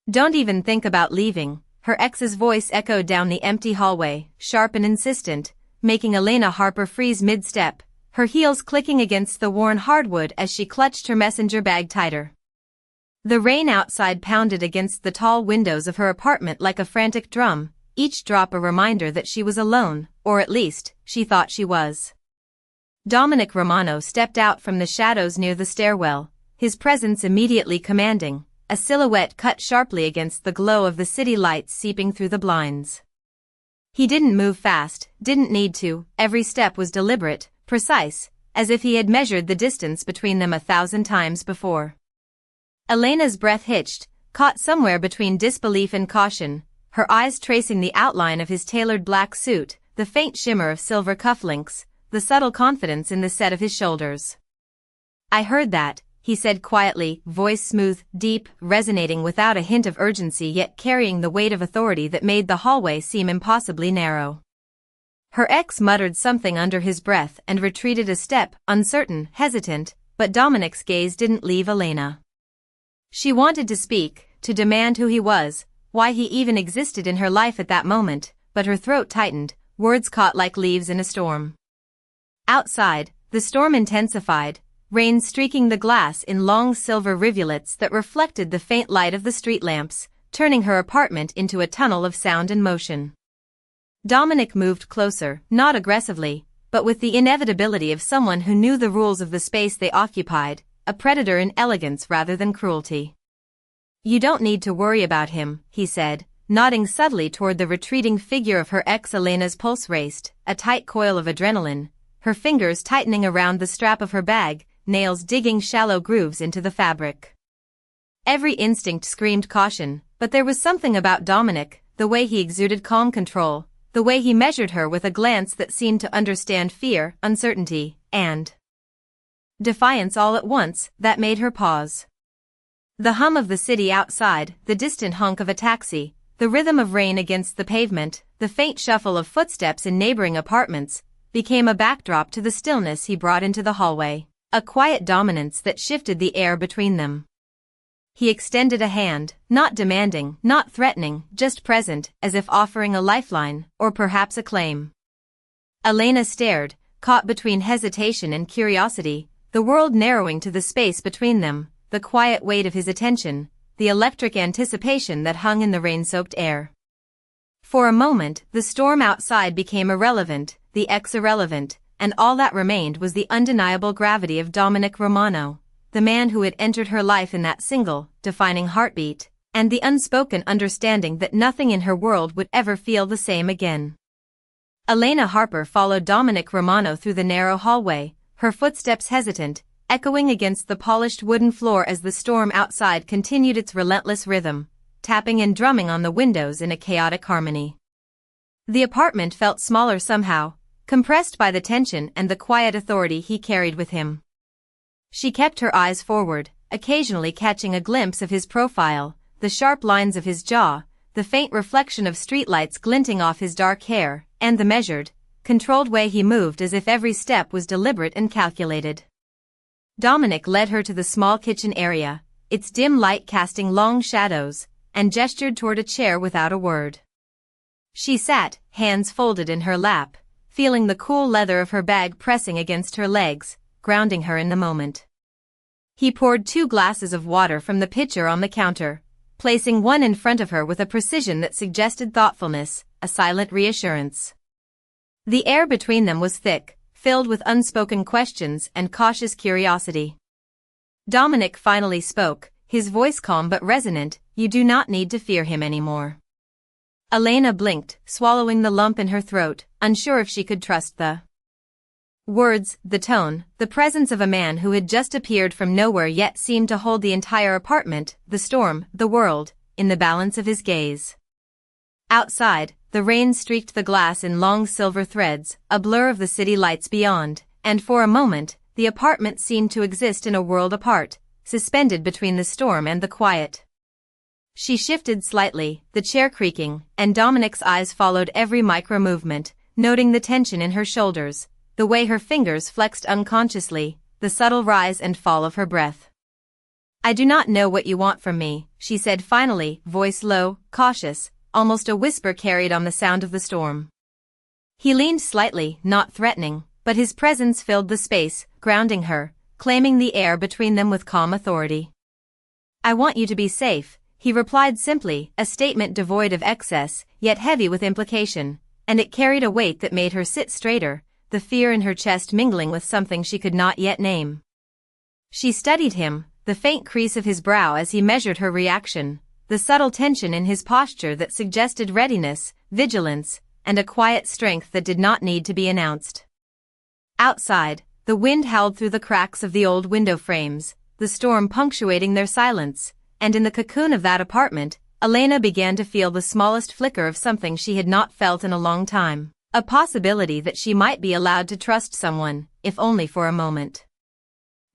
Don't even think about leaving, her ex's voice echoed down the empty hallway, sharp and insistent, making Elena Harper freeze mid-step, her heels clicking against the worn hardwood as she clutched her messenger bag tighter. The rain outside pounded against the tall windows of her apartment like a frantic drum, each drop a reminder that she was alone, or at least, she thought she was. Dominic Romano stepped out from the shadows near the stairwell, his presence immediately commanding, a silhouette cut sharply against the glow of the city lights seeping through the blinds. He didn't move fast, didn't need to, every step was deliberate, precise, as if he had measured the distance between them 1,000 times before. Elena's breath hitched, caught somewhere between disbelief and caution, her eyes tracing the outline of his tailored black suit, the faint shimmer of silver cufflinks, the subtle confidence in the set of his shoulders. "I heard that," he said quietly, voice smooth, deep, resonating without a hint of urgency yet carrying the weight of authority that made the hallway seem impossibly narrow. Her ex muttered something under his breath and retreated a step, uncertain, hesitant, but Dominic's gaze didn't leave Elena. She wanted to speak, to demand who he was, why he even existed in her life at that moment, but her throat tightened, words caught like leaves in a storm. Outside, the storm intensified, rain streaking the glass in long silver rivulets that reflected the faint light of the street lamps, turning her apartment into a tunnel of sound and motion. Dominic moved closer, not aggressively, but with the inevitability of someone who knew the rules of the space they occupied, a predator in elegance rather than cruelty. "You don't need to worry about him," he said, nodding subtly toward the retreating figure of her ex. Elena's pulse raced, a tight coil of adrenaline, her fingers tightening around the strap of her bag, nails digging shallow grooves into the fabric. Every instinct screamed caution, but there was something about Dominic, the way he exuded calm control, the way he measured her with a glance that seemed to understand fear, uncertainty, and defiance all at once, that made her pause. The hum of the city outside, the distant honk of a taxi, the rhythm of rain against the pavement, the faint shuffle of footsteps in neighboring apartments, became a backdrop to the stillness he brought into the hallway, a quiet dominance that shifted the air between them. He extended a hand, not demanding, not threatening, just present, as if offering a lifeline, or perhaps a claim. Elena stared, caught between hesitation and curiosity, the world narrowing to the space between them, the quiet weight of his attention, the electric anticipation that hung in the rain-soaked air. For a moment, the storm outside became irrelevant, the ex irrelevant, and all that remained was the undeniable gravity of Dominic Romano, the man who had entered her life in that single, defining heartbeat, and the unspoken understanding that nothing in her world would ever feel the same again. Elena Harper followed Dominic Romano through the narrow hallway, her footsteps hesitant, echoing against the polished wooden floor as the storm outside continued its relentless rhythm, tapping and drumming on the windows in a chaotic harmony. The apartment felt smaller somehow, compressed by the tension and the quiet authority he carried with him. She kept her eyes forward, occasionally catching a glimpse of his profile, the sharp lines of his jaw, the faint reflection of streetlights glinting off his dark hair, and the measured, controlled way he moved as if every step was deliberate and calculated. Dominic led her to the small kitchen area, its dim light casting long shadows, and gestured toward a chair without a word. She sat, hands folded in her lap, feeling the cool leather of her bag pressing against her legs, grounding her in the moment. He poured 2 glasses of water from the pitcher on the counter, placing one in front of her with a precision that suggested thoughtfulness, a silent reassurance. The air between them was thick, filled with unspoken questions and cautious curiosity. Dominic finally spoke, his voice calm but resonant, "You do not need to fear him anymore." Elena blinked, swallowing the lump in her throat, unsure if she could trust the words, the tone, the presence of a man who had just appeared from nowhere yet seemed to hold the entire apartment, the storm, the world, in the balance of his gaze. Outside, the rain streaked the glass in long silver threads, a blur of the city lights beyond, and for a moment, the apartment seemed to exist in a world apart, suspended between the storm and the quiet. She shifted slightly, the chair creaking, and Dominic's eyes followed every micro-movement, noting the tension in her shoulders, the way her fingers flexed unconsciously, the subtle rise and fall of her breath. I do not know what you want from me, she said finally, voice low, cautious, almost a whisper carried on the sound of the storm. He leaned slightly, not threatening, but his presence filled the space, grounding her, claiming the air between them with calm authority. I want you to be safe, he replied simply, a statement devoid of excess, yet heavy with implication, and it carried a weight that made her sit straighter, the fear in her chest mingling with something she could not yet name. She studied him, the faint crease of his brow as he measured her reaction, the subtle tension in his posture that suggested readiness, vigilance, and a quiet strength that did not need to be announced. Outside, the wind howled through the cracks of the old window frames, the storm punctuating their silence, and in the cocoon of that apartment, Elena began to feel the smallest flicker of something she had not felt in a long time, a possibility that she might be allowed to trust someone, if only for a moment.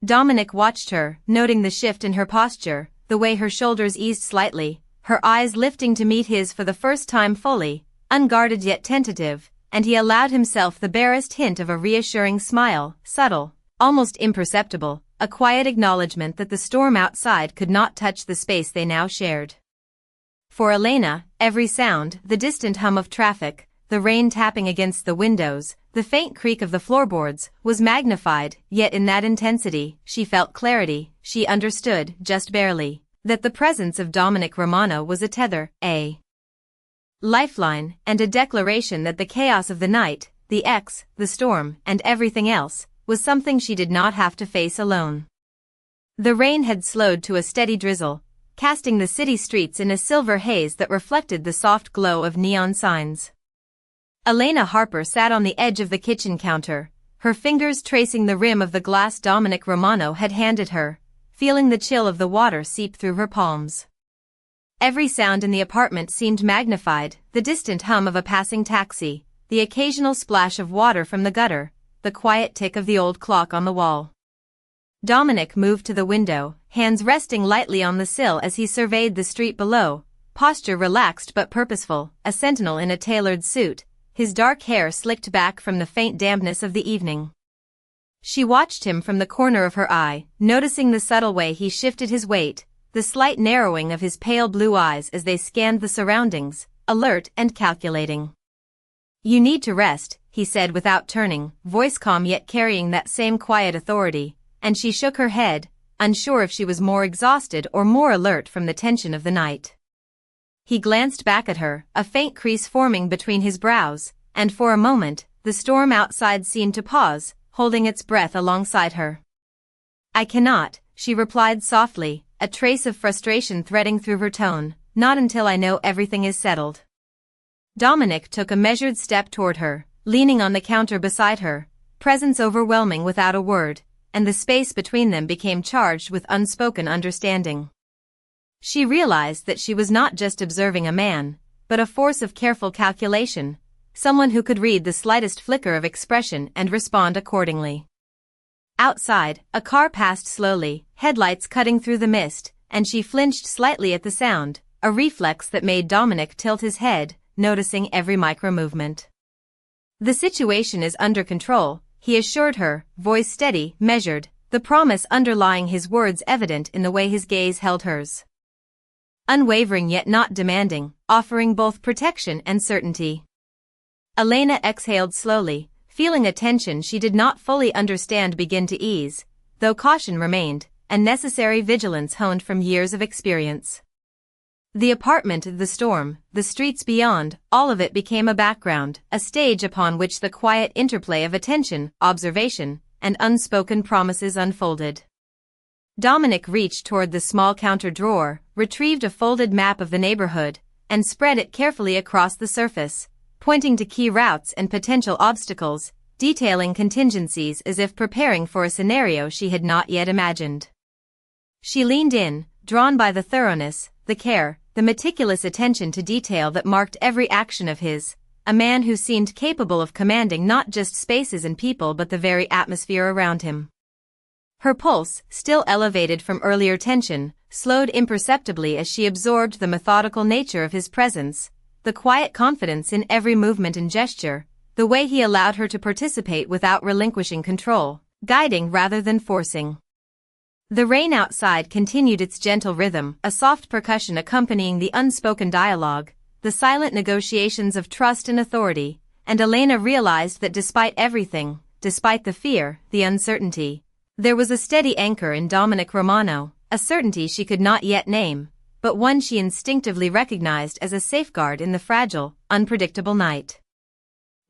Dominic watched her, noting the shift in her posture, the way her shoulders eased slightly, her eyes lifting to meet his for the first time fully, unguarded yet tentative, and he allowed himself the barest hint of a reassuring smile, subtle, almost imperceptible, a quiet acknowledgement that the storm outside could not touch the space they now shared. For Elena, every sound, the distant hum of traffic, the rain tapping against the windows, the faint creak of the floorboards, was magnified, yet in that intensity, she felt clarity, she understood, just barely, that the presence of Dominic Romano was a tether, a lifeline, and a declaration that the chaos of the night, the storm, and everything else, was something she did not have to face alone. The rain had slowed to a steady drizzle, casting the city streets in a silver haze that reflected the soft glow of neon signs. Elena Harper sat on the edge of the kitchen counter, her fingers tracing the rim of the glass Dominic Romano had handed her, feeling the chill of the water seep through her palms. Every sound in the apartment seemed magnified, the distant hum of a passing taxi, the occasional splash of water from the gutter, the quiet tick of the old clock on the wall. Dominic moved to the window, hands resting lightly on the sill as he surveyed the street below, posture relaxed but purposeful, a sentinel in a tailored suit, his dark hair slicked back from the faint dampness of the evening. She watched him from the corner of her eye, noticing the subtle way he shifted his weight, the slight narrowing of his pale blue eyes as they scanned the surroundings, alert and calculating. You need to rest, he said without turning, voice calm yet carrying that same quiet authority, and she shook her head, unsure if she was more exhausted or more alert from the tension of the night. He glanced back at her, a faint crease forming between his brows, and for a moment, the storm outside seemed to pause, holding its breath alongside her. I cannot, she replied softly, a trace of frustration threading through her tone, not until I know everything is settled. Dominic took a measured step toward her, leaning on the counter beside her, presence overwhelming without a word, and the space between them became charged with unspoken understanding. She realized that she was not just observing a man, but a force of careful calculation, someone who could read the slightest flicker of expression and respond accordingly. Outside, a car passed slowly, headlights cutting through the mist, and she flinched slightly at the sound, a reflex that made Dominic tilt his head, noticing every micro-movement. The situation is under control, he assured her, voice steady, measured, the promise underlying his words evident in the way his gaze held hers. Unwavering yet not demanding, offering both protection and certainty. Elena exhaled slowly, feeling a tension she did not fully understand begin to ease, though caution remained, and necessary vigilance honed from years of experience. The apartment, the storm, the streets beyond, all of it became a background, a stage upon which the quiet interplay of attention, observation, and unspoken promises unfolded. Dominic reached toward the small counter drawer, retrieved a folded map of the neighborhood, and spread it carefully across the surface, pointing to key routes and potential obstacles, detailing contingencies as if preparing for a scenario she had not yet imagined. She leaned in, drawn by the thoroughness, the care, the meticulous attention to detail that marked every action of his, a man who seemed capable of commanding not just spaces and people but the very atmosphere around him. Her pulse, still elevated from earlier tension, slowed imperceptibly as she absorbed the methodical nature of his presence, the quiet confidence in every movement and gesture, the way he allowed her to participate without relinquishing control, guiding rather than forcing. The rain outside continued its gentle rhythm, a soft percussion accompanying the unspoken dialogue, the silent negotiations of trust and authority, and Elena realized that despite everything, despite the fear, the uncertainty, there was a steady anchor in Dominic Romano, a certainty she could not yet name, but one she instinctively recognized as a safeguard in the fragile, unpredictable night.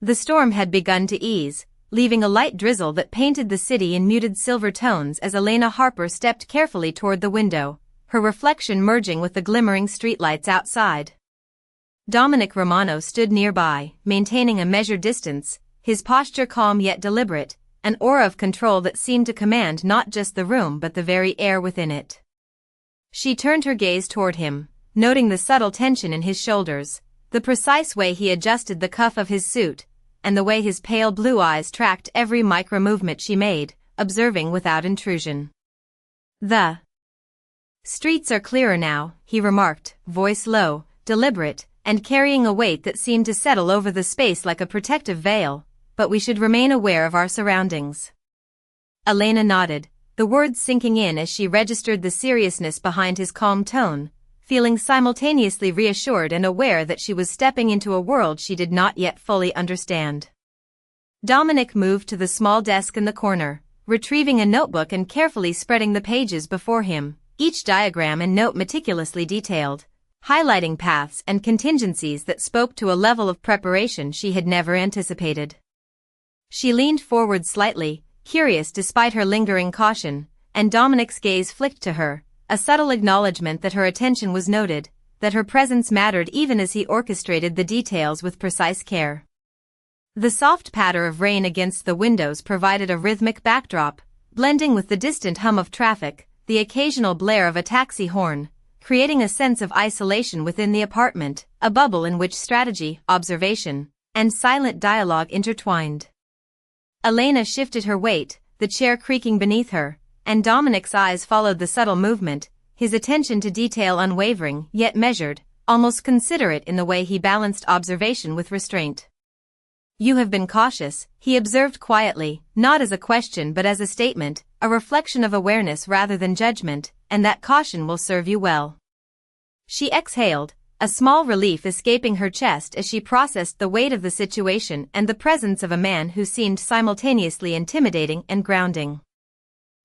The storm had begun to ease, leaving a light drizzle that painted the city in muted silver tones as Elena Harper stepped carefully toward the window, her reflection merging with the glimmering streetlights outside. Dominic Romano stood nearby, maintaining a measured distance, his posture calm yet deliberate, an aura of control that seemed to command not just the room but the very air within it. She turned her gaze toward him, noting the subtle tension in his shoulders, the precise way he adjusted the cuff of his suit, and the way his pale blue eyes tracked every micro-movement she made, observing without intrusion. "The streets are clearer now," he remarked, voice low, deliberate, and carrying a weight that seemed to settle over the space like a protective veil, "but we should remain aware of our surroundings." Elena nodded, the words sinking in as she registered the seriousness behind his calm tone, feeling simultaneously reassured and aware that she was stepping into a world she did not yet fully understand. Dominic moved to the small desk in the corner, retrieving a notebook and carefully spreading the pages before him, each diagram and note meticulously detailed, highlighting paths and contingencies that spoke to a level of preparation she had never anticipated. She leaned forward slightly, curious despite her lingering caution, and Dominic's gaze flicked to her, a subtle acknowledgement that her attention was noted, that her presence mattered even as he orchestrated the details with precise care. The soft patter of rain against the windows provided a rhythmic backdrop, blending with the distant hum of traffic, the occasional blare of a taxi horn, creating a sense of isolation within the apartment, a bubble in which strategy, observation, and silent dialogue intertwined. Elena shifted her weight, the chair creaking beneath her, and Dominic's eyes followed the subtle movement, his attention to detail unwavering yet measured, almost considerate in the way he balanced observation with restraint. "You have been cautious," he observed quietly, not as a question but as a statement, a reflection of awareness rather than judgment, "and that caution will serve you well." She exhaled, a small relief escaping her chest as she processed the weight of the situation and the presence of a man who seemed simultaneously intimidating and grounding.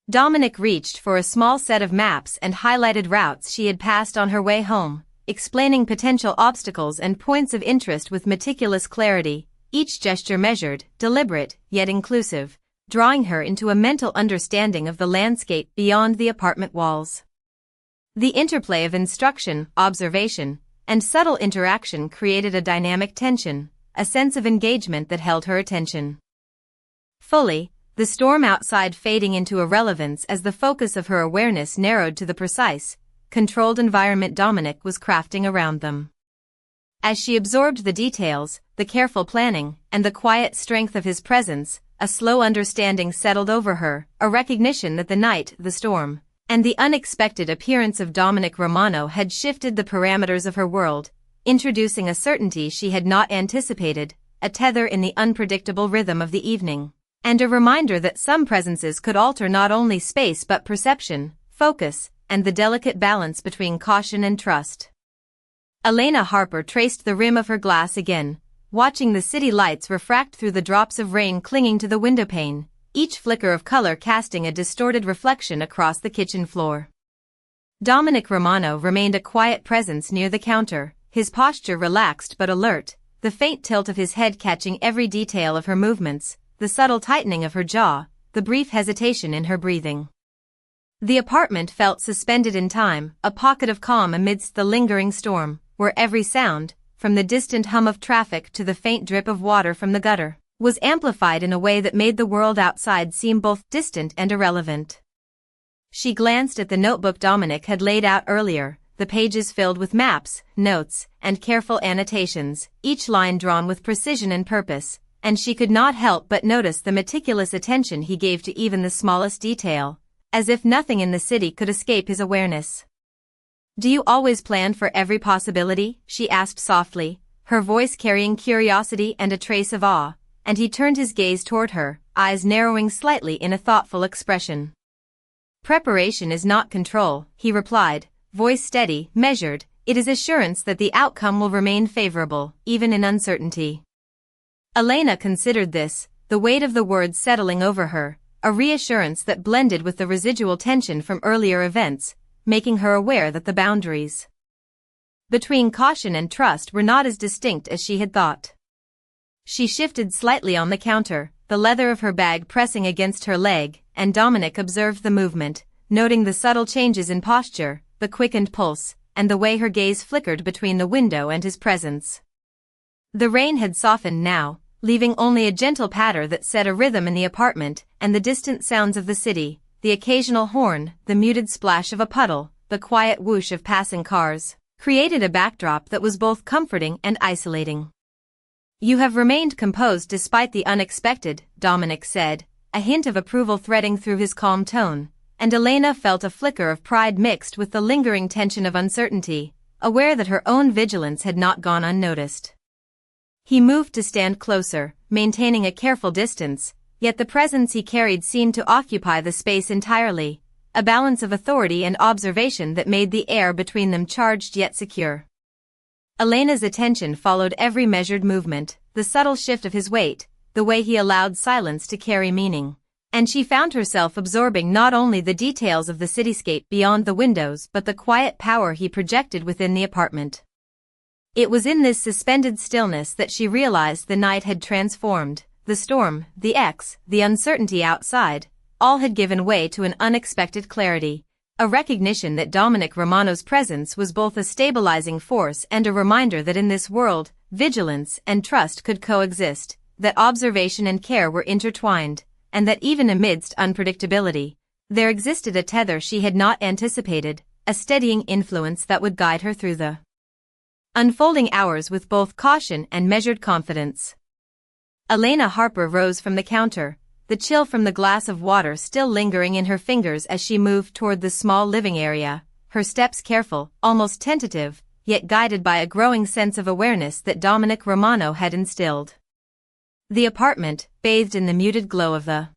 Dominic reached for a small set of maps and highlighted routes she had passed on her way home, explaining potential obstacles and points of interest with meticulous clarity, each gesture measured, deliberate, yet inclusive, drawing her into a mental understanding of the landscape beyond the apartment walls. The interplay of instruction, observation, and subtle interaction created a dynamic tension, a sense of engagement that held her attention fully, the storm outside fading into irrelevance as the focus of her awareness narrowed to the precise, controlled environment Dominic was crafting around them. As she absorbed the details, the careful planning, and the quiet strength of his presence, a slow understanding settled over her, a recognition that the night, the storm, and the unexpected appearance of Dominic Romano had shifted the parameters of her world, introducing a certainty she had not anticipated, a tether in the unpredictable rhythm of the evening, and a reminder that some presences could alter not only space but perception, focus, and the delicate balance between caution and trust. Elena Harper traced the rim of her glass again, watching the city lights refract through the drops of rain clinging to the windowpane, each flicker of color casting a distorted reflection across the kitchen floor. Dominic Romano remained a quiet presence near the counter, his posture relaxed but alert, the faint tilt of his head catching every detail of her movements, the subtle tightening of her jaw, the brief hesitation in her breathing. The apartment felt suspended in time, a pocket of calm amidst the lingering storm, where every sound, from the distant hum of traffic to the faint drip of water from the gutter, was amplified in a way that made the world outside seem both distant and irrelevant. She glanced at the notebook Dominic had laid out earlier, the pages filled with maps, notes, and careful annotations, each line drawn with precision and purpose, and she could not help but notice the meticulous attention he gave to even the smallest detail, as if nothing in the city could escape his awareness. "Do you always plan for every possibility?" she asked softly, her voice carrying curiosity and a trace of awe, and he turned his gaze toward her, eyes narrowing slightly in a thoughtful expression. Preparation is not control, he replied, voice steady, measured. It is assurance that the outcome will remain favorable, even in uncertainty. Elena considered this, the weight of the words settling over her, a reassurance that blended with the residual tension from earlier events, making her aware that the boundaries between caution and trust were not as distinct as she had thought. She shifted slightly on the counter, the leather of her bag pressing against her leg, and Dominic observed the movement, noting the subtle changes in posture, the quickened pulse, and the way her gaze flickered between the window and his presence. The rain had softened now, leaving only a gentle patter that set a rhythm in the apartment, and the distant sounds of the city, the occasional horn, the muted splash of a puddle, the quiet whoosh of passing cars, created a backdrop that was both comforting and isolating. You have remained composed despite the unexpected, Dominic said, a hint of approval threading through his calm tone, and Elena felt a flicker of pride mixed with the lingering tension of uncertainty, aware that her own vigilance had not gone unnoticed. He moved to stand closer, maintaining a careful distance, yet the presence he carried seemed to occupy the space entirely, a balance of authority and observation that made the air between them charged yet secure. Elena's attention followed every measured movement, the subtle shift of his weight, the way he allowed silence to carry meaning, and she found herself absorbing not only the details of the cityscape beyond the windows but the quiet power he projected within the apartment. It was in this suspended stillness that she realized the night had transformed. The storm, the uncertainty outside, all had given way to an unexpected clarity, a recognition that Dominic Romano's presence was both a stabilizing force and a reminder that in this world, vigilance and trust could coexist, that observation and care were intertwined, and that even amidst unpredictability, there existed a tether she had not anticipated, a steadying influence that would guide her through the unfolding hours with both caution and measured confidence. Elena Harper rose from the counter, the chill from the glass of water still lingering in her fingers as she moved toward the small living area, her steps careful, almost tentative, yet guided by a growing sense of awareness that Dominic Romano had instilled. The apartment, bathed in the muted glow of the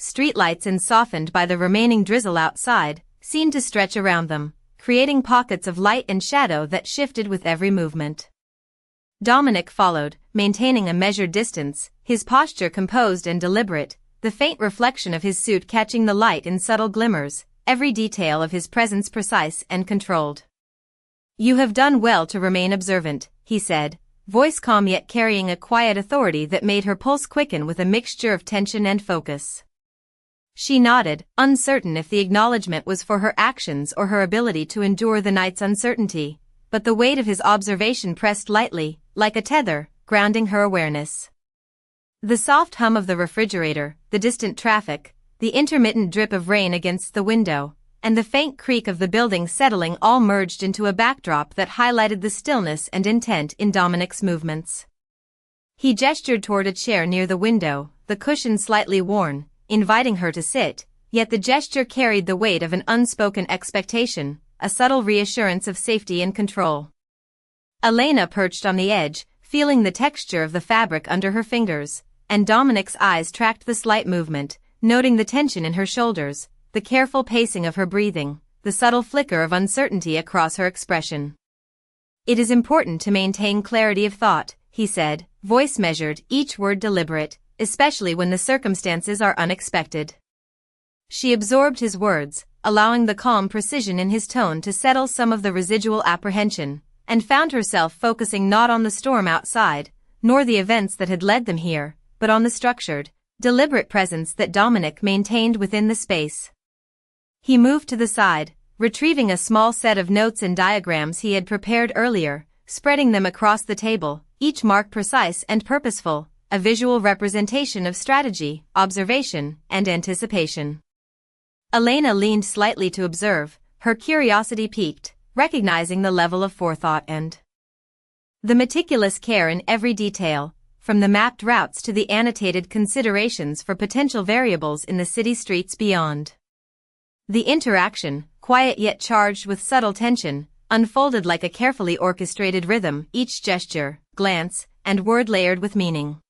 streetlights and softened by the remaining drizzle outside, seemed to stretch around them, creating pockets of light and shadow that shifted with every movement. Dominic followed, maintaining a measured distance, his posture composed and deliberate, the faint reflection of his suit catching the light in subtle glimmers, every detail of his presence precise and controlled. "You have done well to remain observant," he said, voice calm yet carrying a quiet authority that made her pulse quicken with a mixture of tension and focus. She nodded, uncertain if the acknowledgement was for her actions or her ability to endure the night's uncertainty, but the weight of his observation pressed lightly, like a tether, grounding her awareness. The soft hum of the refrigerator, the distant traffic, the intermittent drip of rain against the window, and the faint creak of the building settling all merged into a backdrop that highlighted the stillness and intent in Dominic's movements. He gestured toward a chair near the window, the cushion slightly worn, inviting her to sit, yet the gesture carried the weight of an unspoken expectation, a subtle reassurance of safety and control. Elena perched on the edge, feeling the texture of the fabric under her fingers, and Dominic's eyes tracked the slight movement, noting the tension in her shoulders, the careful pacing of her breathing, the subtle flicker of uncertainty across her expression. "It is important to maintain clarity of thought," he said, voice measured, each word deliberate, especially when the circumstances are unexpected. She absorbed his words, allowing the calm precision in his tone to settle some of the residual apprehension, and found herself focusing not on the storm outside, nor the events that had led them here, but on the structured, deliberate presence that Dominic maintained within the space. He moved to the side, retrieving a small set of notes and diagrams he had prepared earlier, spreading them across the table, each mark precise and purposeful, a visual representation of strategy, observation, and anticipation. Elena leaned slightly to observe, her curiosity piqued, recognizing the level of forethought and the meticulous care in every detail, from the mapped routes to the annotated considerations for potential variables in the city streets beyond. The interaction, quiet yet charged with subtle tension, unfolded like a carefully orchestrated rhythm, each gesture, glance, and word layered with meaning.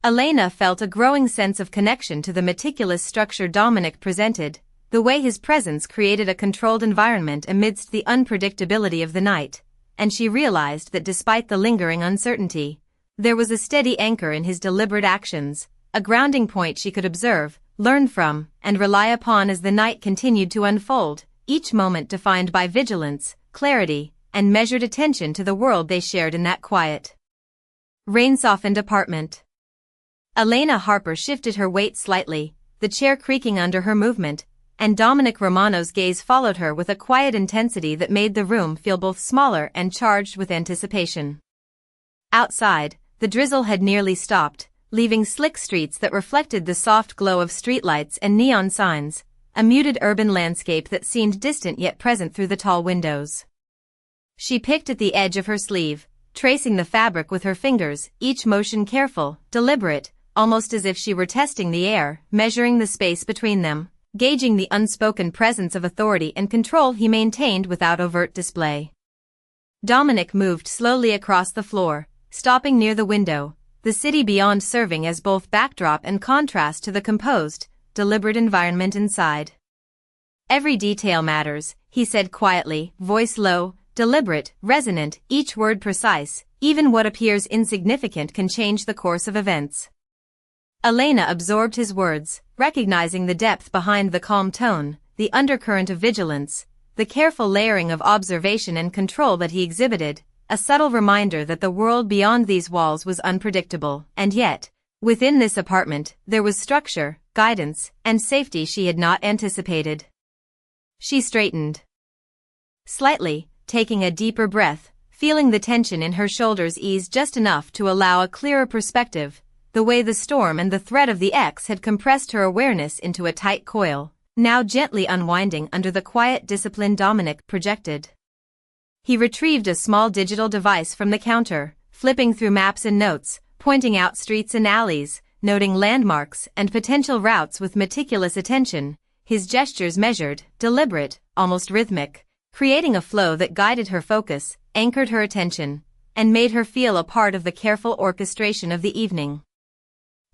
Elena felt a growing sense of connection to the meticulous structure Dominic presented, the way his presence created a controlled environment amidst the unpredictability of the night, and she realized that despite the lingering uncertainty, there was a steady anchor in his deliberate actions, a grounding point she could observe, learn from, and rely upon as the night continued to unfold, each moment defined by vigilance, clarity, and measured attention to the world they shared in that quiet, rain-softened apartment. Elena Harper shifted her weight slightly, the chair creaking under her movement, and Dominic Romano's gaze followed her with a quiet intensity that made the room feel both smaller and charged with anticipation. Outside, the drizzle had nearly stopped, leaving slick streets that reflected the soft glow of streetlights and neon signs, a muted urban landscape that seemed distant yet present through the tall windows. She picked at the edge of her sleeve, tracing the fabric with her fingers, each motion careful, deliberate, almost as if she were testing the air, measuring the space between them, gauging the unspoken presence of authority and control he maintained without overt display. Dominic moved slowly across the floor, stopping near the window, the city beyond serving as both backdrop and contrast to the composed, deliberate environment inside. "Every detail matters," he said quietly, voice low, deliberate, resonant, each word precise. "Even what appears insignificant can change the course of events." Elena absorbed his words, recognizing the depth behind the calm tone, the undercurrent of vigilance, the careful layering of observation and control that he exhibited, a subtle reminder that the world beyond these walls was unpredictable, and yet, within this apartment, there was structure, guidance, and safety she had not anticipated. She straightened slightly, taking a deeper breath, feeling the tension in her shoulders ease just enough to allow a clearer perspective, the way the storm and the threat of the X had compressed her awareness into a tight coil, now gently unwinding under the quiet discipline Dominic projected. He retrieved a small digital device from the counter, flipping through maps and notes, pointing out streets and alleys, noting landmarks and potential routes with meticulous attention, his gestures measured, deliberate, almost rhythmic, creating a flow that guided her focus, anchored her attention, and made her feel a part of the careful orchestration of the evening.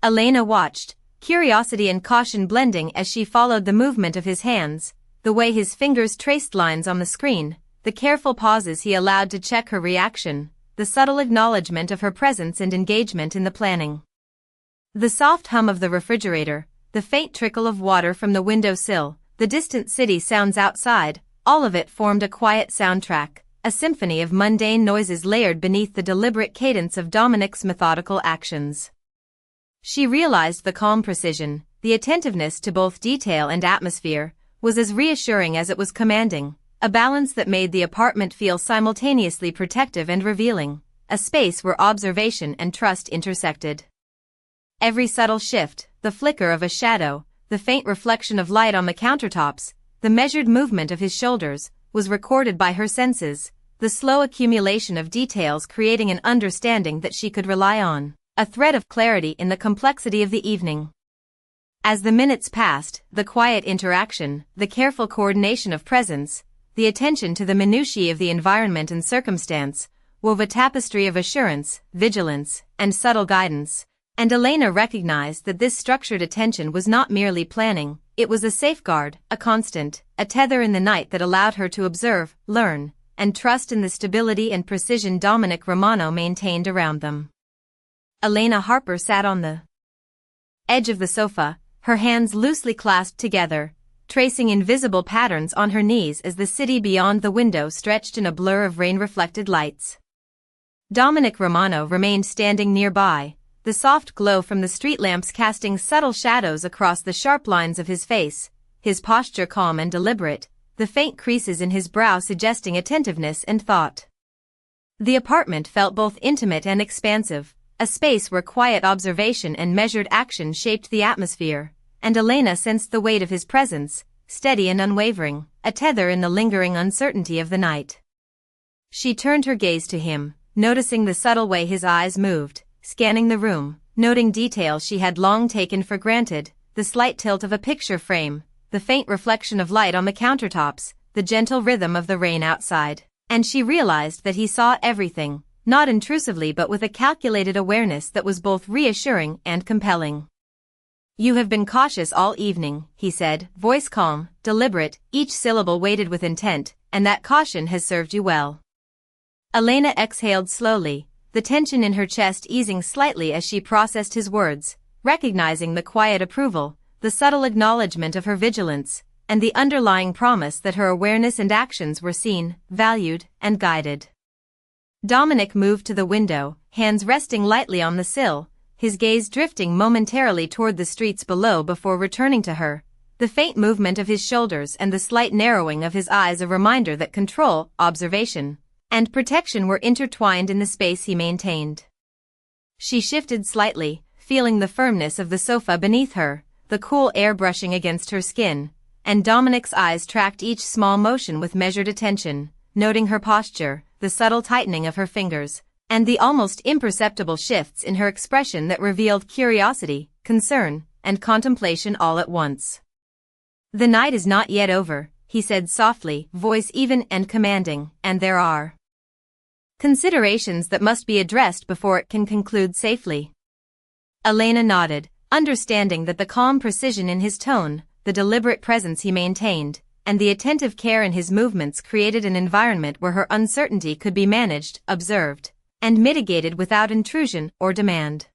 Elena watched, curiosity and caution blending as she followed the movement of his hands, the way his fingers traced lines on the screen, the careful pauses he allowed to check her reaction, the subtle acknowledgement of her presence and engagement in the planning. The soft hum of the refrigerator, the faint trickle of water from the windowsill, the distant city sounds outside, all of it formed a quiet soundtrack, a symphony of mundane noises layered beneath the deliberate cadence of Dominic's methodical actions. She realized the calm precision, the attentiveness to both detail and atmosphere, was as reassuring as it was commanding, a balance that made the apartment feel simultaneously protective and revealing, a space where observation and trust intersected. Every subtle shift, the flicker of a shadow, the faint reflection of light on the countertops, the measured movement of his shoulders, was recorded by her senses, the slow accumulation of details creating an understanding that she could rely on, a thread of clarity in the complexity of the evening. As the minutes passed, the quiet interaction, the careful coordination of presence, the attention to the minutiae of the environment and circumstance, wove a tapestry of assurance, vigilance, and subtle guidance, and Elena recognized that this structured attention was not merely planning, it was a safeguard, a constant, a tether in the night that allowed her to observe, learn, and trust in the stability and precision Dominic Romano maintained around them. Elena Harper sat on the edge of the sofa, her hands loosely clasped together, tracing invisible patterns on her knees as the city beyond the window stretched in a blur of rain-reflected lights. Dominic Romano remained standing nearby, the soft glow from the street lamps casting subtle shadows across the sharp lines of his face, his posture calm and deliberate, the faint creases in his brow suggesting attentiveness and thought. The apartment felt both intimate and expansive, a space where quiet observation and measured action shaped the atmosphere, and Elena sensed the weight of his presence, steady and unwavering, a tether in the lingering uncertainty of the night. She turned her gaze to him, noticing the subtle way his eyes moved, scanning the room, noting details she had long taken for granted, the slight tilt of a picture frame, the faint reflection of light on the countertops, the gentle rhythm of the rain outside, and she realized that he saw everything, not intrusively but with a calculated awareness that was both reassuring and compelling. You have been cautious all evening, he said, voice calm, deliberate, each syllable weighted with intent, and that caution has served you well. Elena exhaled slowly, the tension in her chest easing slightly as she processed his words, recognizing the quiet approval, the subtle acknowledgement of her vigilance, and the underlying promise that her awareness and actions were seen, valued, and guided. Dominic moved to the window, hands resting lightly on the sill, his gaze drifting momentarily toward the streets below before returning to her, the faint movement of his shoulders and the slight narrowing of his eyes a reminder that control, observation, and protection were intertwined in the space he maintained. She shifted slightly, feeling the firmness of the sofa beneath her, the cool air brushing against her skin, and Dominic's eyes tracked each small motion with measured attention, noting her posture, the subtle tightening of her fingers, and the almost imperceptible shifts in her expression that revealed curiosity, concern, and contemplation all at once. The night is not yet over, he said softly, voice even and commanding, and there are considerations that must be addressed before it can conclude safely. Elena nodded, understanding that the calm precision in his tone, the deliberate presence he maintained, and the attentive care in his movements created an environment where her uncertainty could be managed, observed, and mitigated without intrusion or demand.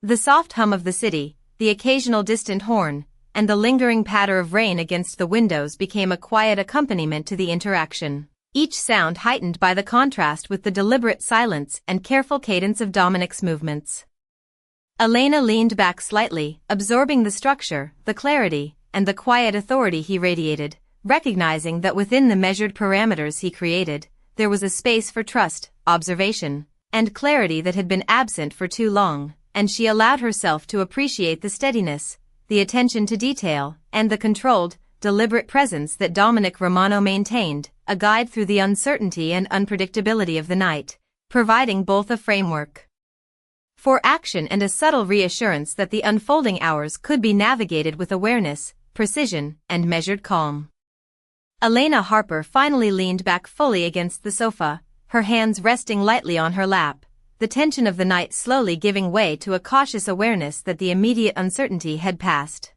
The soft hum of the city, the occasional distant horn, and the lingering patter of rain against the windows became a quiet accompaniment to the interaction, each sound heightened by the contrast with the deliberate silence and careful cadence of Dominic's movements. Elena leaned back slightly, absorbing the structure, the clarity, and the quiet authority he radiated, recognizing that within the measured parameters he created, there was a space for trust, observation, and clarity that had been absent for too long, and she allowed herself to appreciate the steadiness, the attention to detail, and the controlled, deliberate presence that Dominic Romano maintained, a guide through the uncertainty and unpredictability of the night, providing both a framework for action and a subtle reassurance that the unfolding hours could be navigated with awareness, precision, and measured calm. Elena Harper finally leaned back fully against the sofa, her hands resting lightly on her lap, the tension of the night slowly giving way to a cautious awareness that the immediate uncertainty had passed.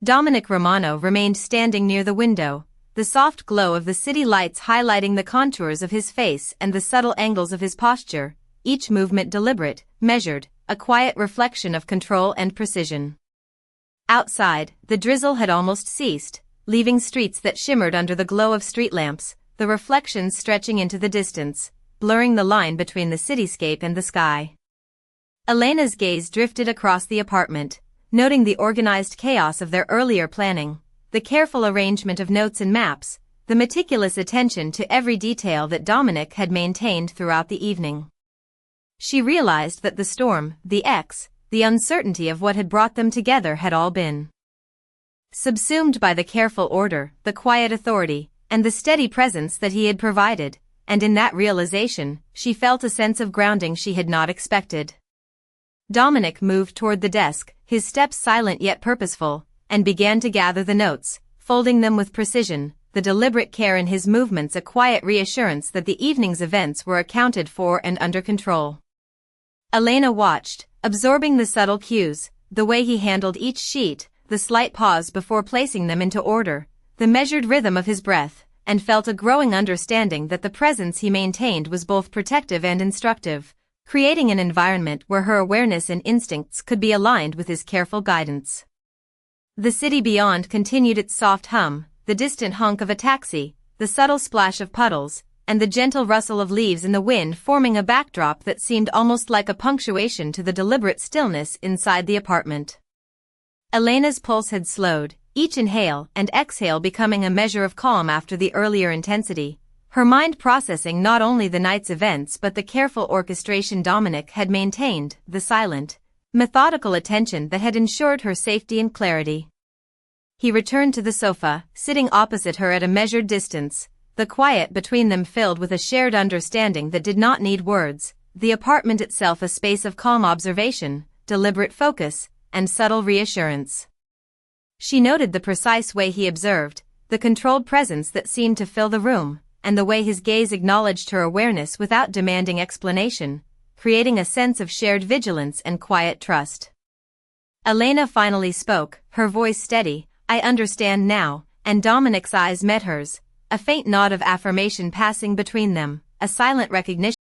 Dominic Romano remained standing near the window, the soft glow of the city lights highlighting the contours of his face and the subtle angles of his posture, each movement deliberate, measured, a quiet reflection of control and precision. Outside, the drizzle had almost ceased, leaving streets that shimmered under the glow of street lamps, the reflections stretching into the distance, blurring the line between the cityscape and the sky. Elena's gaze drifted across the apartment, noting the organized chaos of their earlier planning, the careful arrangement of notes and maps, the meticulous attention to every detail that Dominic had maintained throughout the evening. She realized that the storm, the uncertainty of what had brought them together had all been subsumed by the careful order, the quiet authority, and the steady presence that he had provided, and in that realization, she felt a sense of grounding she had not expected. Dominic moved toward the desk, his steps silent yet purposeful, and began to gather the notes, folding them with precision, the deliberate care in his movements a quiet reassurance that the evening's events were accounted for and under control. Elena watched, absorbing the subtle cues, the way he handled each sheet, the slight pause before placing them into order, the measured rhythm of his breath, and felt a growing understanding that the presence he maintained was both protective and instructive, creating an environment where her awareness and instincts could be aligned with his careful guidance. The city beyond continued its soft hum, the distant honk of a taxi, the subtle splash of puddles, and the gentle rustle of leaves in the wind forming a backdrop that seemed almost like a punctuation to the deliberate stillness inside the apartment. Elena's pulse had slowed, each inhale and exhale becoming a measure of calm after the earlier intensity, her mind processing not only the night's events but the careful orchestration Dominic had maintained, the silent, methodical attention that had ensured her safety and clarity. He returned to the sofa, sitting opposite her at a measured distance, the quiet between them filled with a shared understanding that did not need words, the apartment itself a space of calm observation, deliberate focus, and subtle reassurance. She noted the precise way he observed, the controlled presence that seemed to fill the room, and the way his gaze acknowledged her awareness without demanding explanation, creating a sense of shared vigilance and quiet trust. Elena finally spoke, her voice steady. "I understand now," and Dominic's eyes met hers, a faint nod of affirmation passing between them, a silent recognition